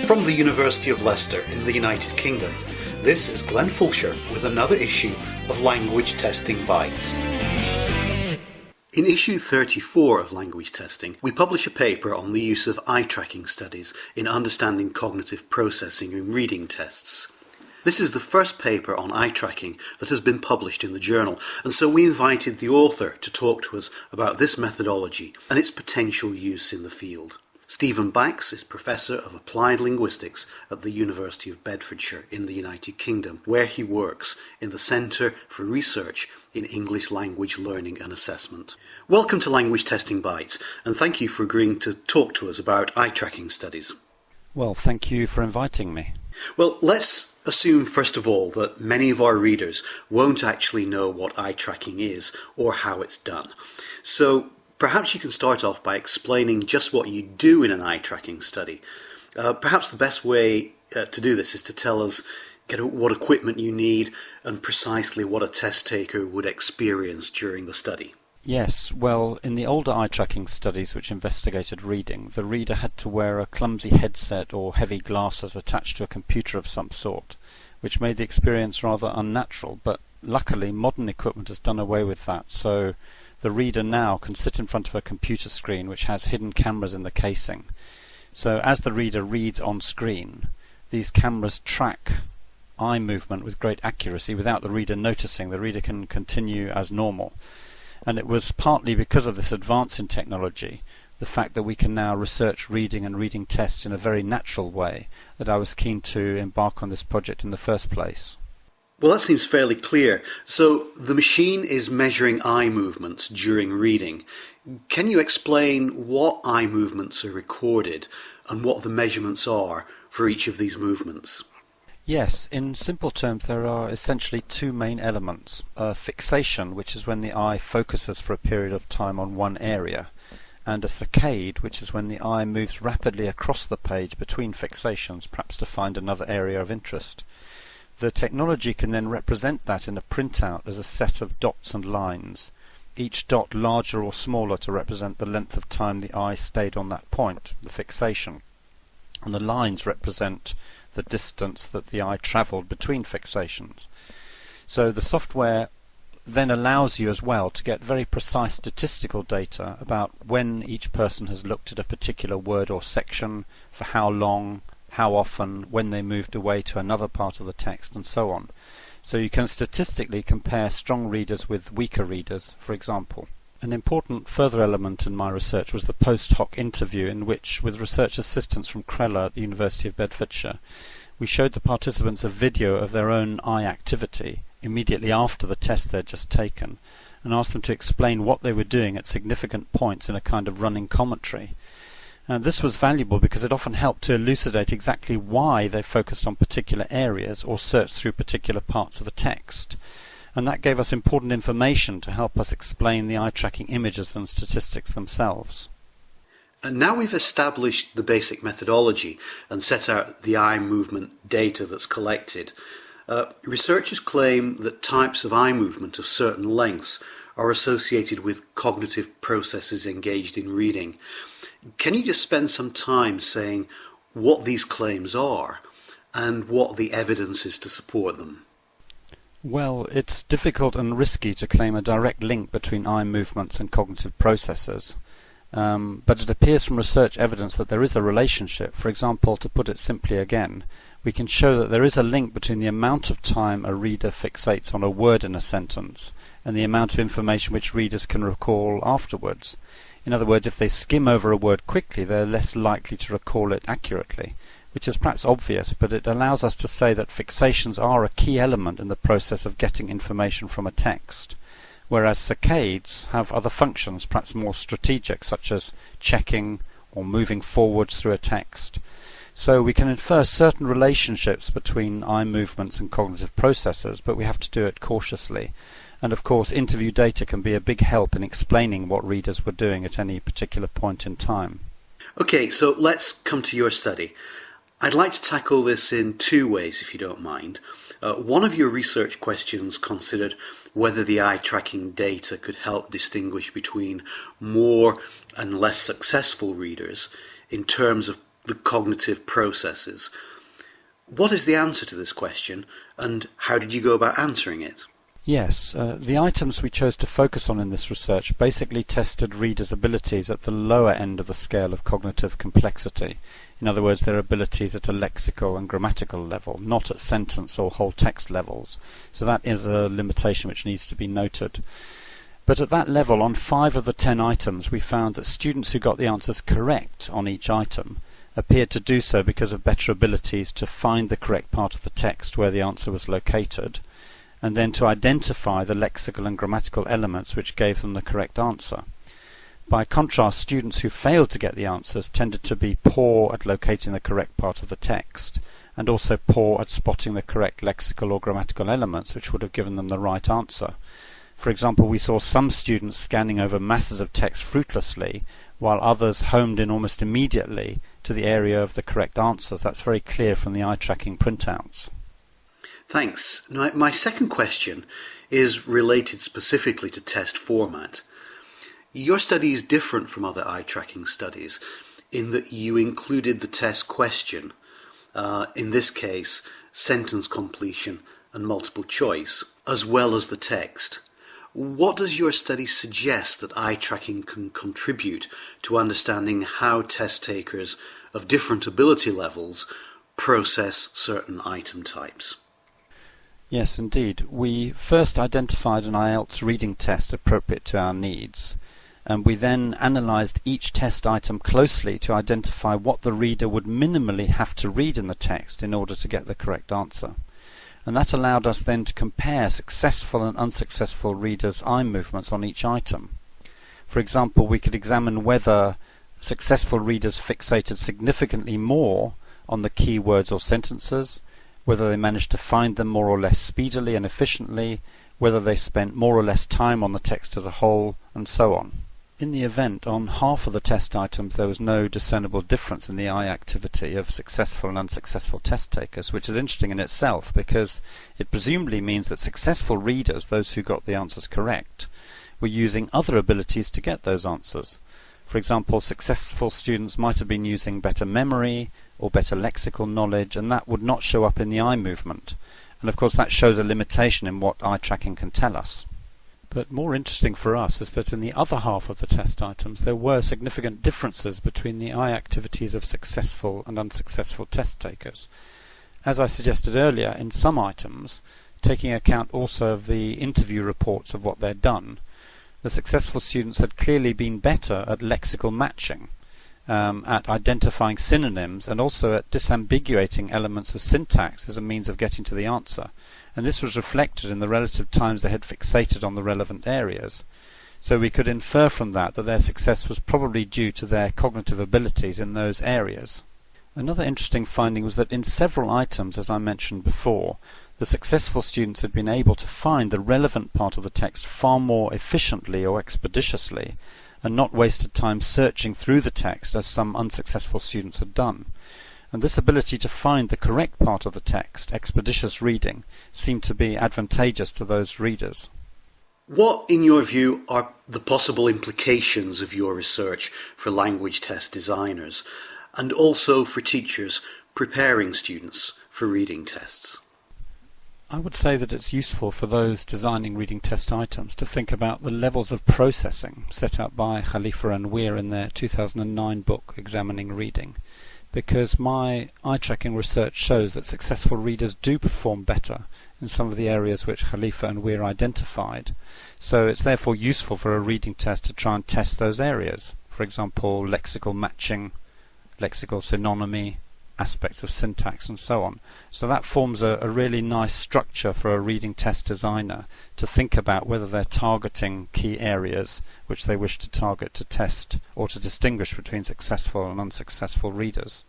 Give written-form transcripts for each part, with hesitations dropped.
From the University of Leicester in the United Kingdom, this is Glenn Fulcher with another issue of Language Testing Bites. In issue 34 of Language Testing, we publish a paper on the use of eye tracking studies in understanding cognitive processing in reading tests. This is the first paper on eye tracking that has been published in the journal, and so we invited the author to talk to us about this methodology and its potential use in the field. Stephen Bax is Professor of Applied Linguistics at the University of Bedfordshire in the United Kingdom, where he works in the Centre for Research in English Language Learning and Assessment. Welcome to Language Testing Bites, and thank you for agreeing to talk to us about eye tracking studies. Well, thank you for inviting me. Well, let's assume first of all that many of our readers won't actually know what eye tracking is or how it's done. So perhaps you can start off by explaining just what you do in an eye tracking study. Perhaps the best way to do this is to tell us what equipment you need and precisely what a test taker would experience during the study. Yes, well, in the older eye tracking studies which investigated reading, the reader had to wear a clumsy headset or heavy glasses attached to a computer of some sort, which made the experience rather unnatural, but luckily modern equipment has done away with that, so the reader now can sit in front of a computer screen which has hidden cameras in the casing. So as the reader reads on screen, these cameras track eye movement with great accuracy without the reader noticing. The reader can continue as normal. And it was partly because of this advance in technology, the fact that we can now research reading and reading tests in a very natural way, that I was keen to embark on this project in the first place. Well, that seems fairly clear. So the machine is measuring eye movements during reading. Can you explain what eye movements are recorded and what the measurements are for each of these movements? Yes, in simple terms there are essentially two main elements. Fixation, which is when the eye focuses for a period of time on one area, and a saccade, which is when the eye moves rapidly across the page between fixations, perhaps to find another area of interest. The technology can then represent that in a printout as a set of dots and lines, each dot larger or smaller to represent the length of time the eye stayed on that point, the fixation, and the lines represent the distance that the eye travelled between fixations. So the software then allows you as well to get very precise statistical data about when each person has looked at a particular word or section, for how long, how often, when they moved away to another part of the text, and so on. So you can statistically compare strong readers with weaker readers, for example. An important further element in my research was the post hoc interview, in which, with research assistants from Crella at the University of Bedfordshire, we showed the participants a video of their own eye activity immediately after the test they'd just taken, and asked them to explain what they were doing at significant points in a kind of running commentary. And this was valuable because it often helped to elucidate exactly why they focused on particular areas or searched through particular parts of a text. And that gave us important information to help us explain the eye tracking images and statistics themselves. And now we've established the basic methodology and set out the eye movement data that's collected. Researchers claim that types of eye movement of certain lengths are associated with cognitive processes engaged in reading. Can you just spend some time saying what these claims are and what the evidence is to support them? Well, it's difficult and risky to claim a direct link between eye movements and cognitive processes. But it appears from research evidence that there is a relationship. For example, to put it simply again, we can show that there is a link between the amount of time a reader fixates on a word in a sentence and the amount of information which readers can recall afterwards. In other words, if they skim over a word quickly, they're less likely to recall it accurately, which is perhaps obvious, but it allows us to say that fixations are a key element in the process of getting information from a text, whereas saccades have other functions, perhaps more strategic, such as checking or moving forwards through a text. So we can infer certain relationships between eye movements and cognitive processes, but we have to do it cautiously. And of course, interview data can be a big help in explaining what readers were doing at any particular point in time. Okay, so let's come to your study. I'd like to tackle this in two ways, if you don't mind. One of your research questions considered whether the eye tracking data could help distinguish between more and less successful readers in terms of the cognitive processes. What is the answer to this question, and how did you go about answering it? Yes, the items we chose to focus on in this research basically tested readers' abilities at the lower end of the scale of cognitive complexity. In other words, their abilities at a lexical and grammatical level, not at sentence or whole text levels. So that is a limitation which needs to be noted. But at that level, on 5 of the 10 items, we found that students who got the answers correct on each item appeared to do so because of better abilities to find the correct part of the text where the answer was located, and then to identify the lexical and grammatical elements which gave them the correct answer. By contrast, students who failed to get the answers tended to be poor at locating the correct part of the text, and also poor at spotting the correct lexical or grammatical elements which would have given them the right answer. For example, we saw some students scanning over masses of text fruitlessly, while others homed in almost immediately to the area of the correct answers. That's very clear from the eye tracking printouts. Thanks. Now, my second question is related specifically to test format. Your study is different from other eye tracking studies in that you included the test question, in this case sentence completion and multiple choice, as well as the text. What does your study suggest that eye tracking can contribute to understanding how test takers of different ability levels process certain item types? Yes, indeed. We first identified an IELTS reading test appropriate to our needs, and we then analysed each test item closely to identify what the reader would minimally have to read in the text in order to get the correct answer. And that allowed us then to compare successful and unsuccessful readers' eye movements on each item. For example, we could examine whether successful readers fixated significantly more on the key words or sentences, whether they managed to find them more or less speedily and efficiently, whether they spent more or less time on the text as a whole, and so on. In the event, on half of the test items there was no discernible difference in the eye activity of successful and unsuccessful test takers, which is interesting in itself because it presumably means that successful readers, those who got the answers correct, were using other abilities to get those answers. For example, successful students might have been using better memory or better lexical knowledge, and that would not show up in the eye movement. And of course that shows a limitation in what eye tracking can tell us. But more interesting for us is that in the other half of the test items there were significant differences between the eye activities of successful and unsuccessful test takers. As I suggested earlier, in some items, taking account also of the interview reports of what they'd done, the successful students had clearly been better at lexical matching, at identifying synonyms, and also at disambiguating elements of syntax as a means of getting to the answer. And this was reflected in the relative times they had fixated on the relevant areas. So we could infer from that that their success was probably due to their cognitive abilities in those areas. Another interesting finding was that in several items, as I mentioned before, the successful students had been able to find the relevant part of the text far more efficiently or expeditiously, and not wasted time searching through the text as some unsuccessful students had done. And this ability to find the correct part of the text, expeditious reading, seemed to be advantageous to those readers. What, in your view, are the possible implications of your research for language test designers, and also for teachers preparing students for reading tests? I would say that it's useful for those designing reading test items to think about the levels of processing set out by Khalifa and Weir in their 2009 book, Examining Reading, because my eye-tracking research shows that successful readers do perform better in some of the areas which Khalifa and Weir identified. So it's therefore useful for a reading test to try and test those areas. For example, lexical matching, lexical synonymy, aspects of syntax, and so on. So that forms a really nice structure for a reading test designer to think about whether they're targeting key areas which they wish to target to test or to distinguish between successful and unsuccessful readers.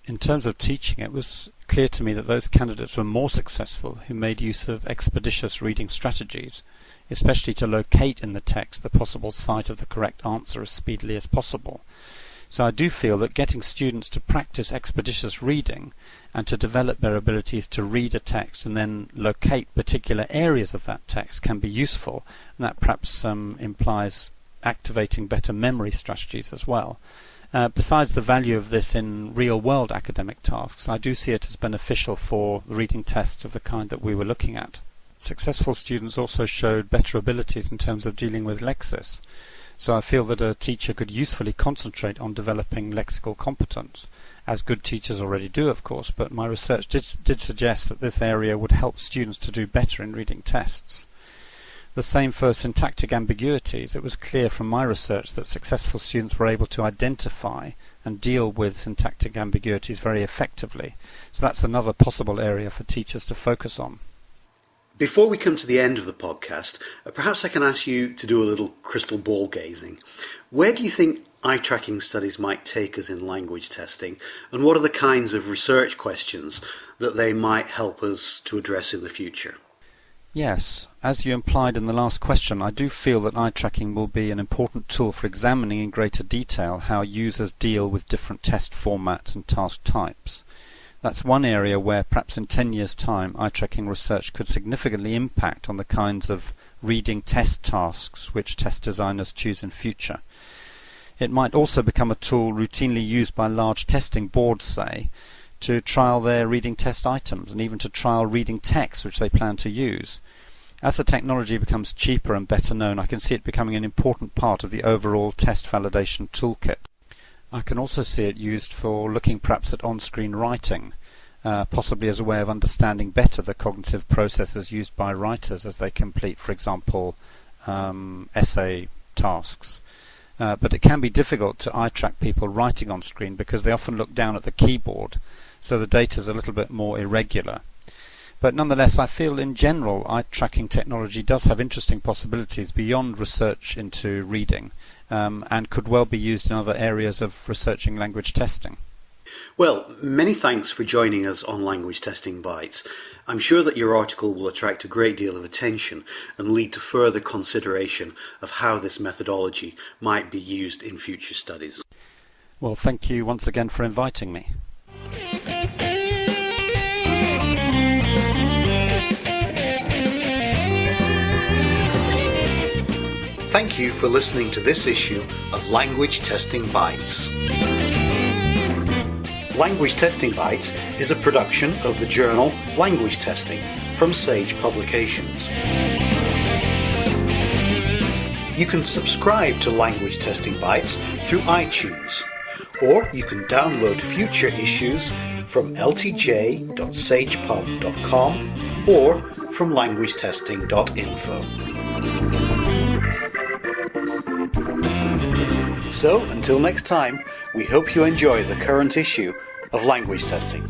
In terms of teaching, it was clear to me that those candidates were more successful who made use of expeditious reading strategies, especially to locate in the text the possible site of the correct answer as speedily as possible. So I do feel that getting students to practice expeditious reading and to develop their abilities to read a text and then locate particular areas of that text can be useful, and that perhaps implies activating better memory strategies as well. Besides the value of this in real-world academic tasks, I do see it as beneficial for the reading tests of the kind that we were looking at. Successful students also showed better abilities in terms of dealing with lexis, so I feel that a teacher could usefully concentrate on developing lexical competence, as good teachers already do, of course, but my research did suggest that this area would help students to do better in reading tests. The same for syntactic ambiguities. It was clear from my research that successful students were able to identify and deal with syntactic ambiguities very effectively. So that's another possible area for teachers to focus on. Before we come to the end of the podcast, perhaps I can ask you to do a little crystal ball gazing. Where do you think eye tracking studies might take us in language testing, and what are the kinds of research questions that they might help us to address in the future? Yes, as you implied in the last question, I do feel that eye tracking will be an important tool for examining in greater detail how users deal with different test formats and task types. That's one area where perhaps in 10 years' time eye tracking research could significantly impact on the kinds of reading test tasks which test designers choose in future. It might also become a tool routinely used by large testing boards, say, to trial their reading test items and even to trial reading text which they plan to use. As the technology becomes cheaper and better known, I can see it becoming an important part of the overall test validation toolkit. I can also see it used for looking perhaps at on-screen writing, possibly as a way of understanding better the cognitive processes used by writers as they complete, for example, essay tasks. But it can be difficult to eye track people writing on screen because they often look down at the keyboard, so the data is a little bit more irregular. But nonetheless, I feel in general eye tracking technology does have interesting possibilities beyond research into reading, and could well be used in other areas of researching language testing. Well, many thanks for joining us on Language Testing Bites. I'm sure that your article will attract a great deal of attention and lead to further consideration of how this methodology might be used in future studies. Well, thank you once again for inviting me. Thank you for listening to this issue of Language Testing Bites. Language Testing Bites is a production of the journal Language Testing from Sage Publications. You can subscribe to Language Testing Bites through iTunes, or you can download future issues from ltj.sagepub.com or from languagetesting.info. So, until next time, we hope you enjoy the current issue of Language Testing.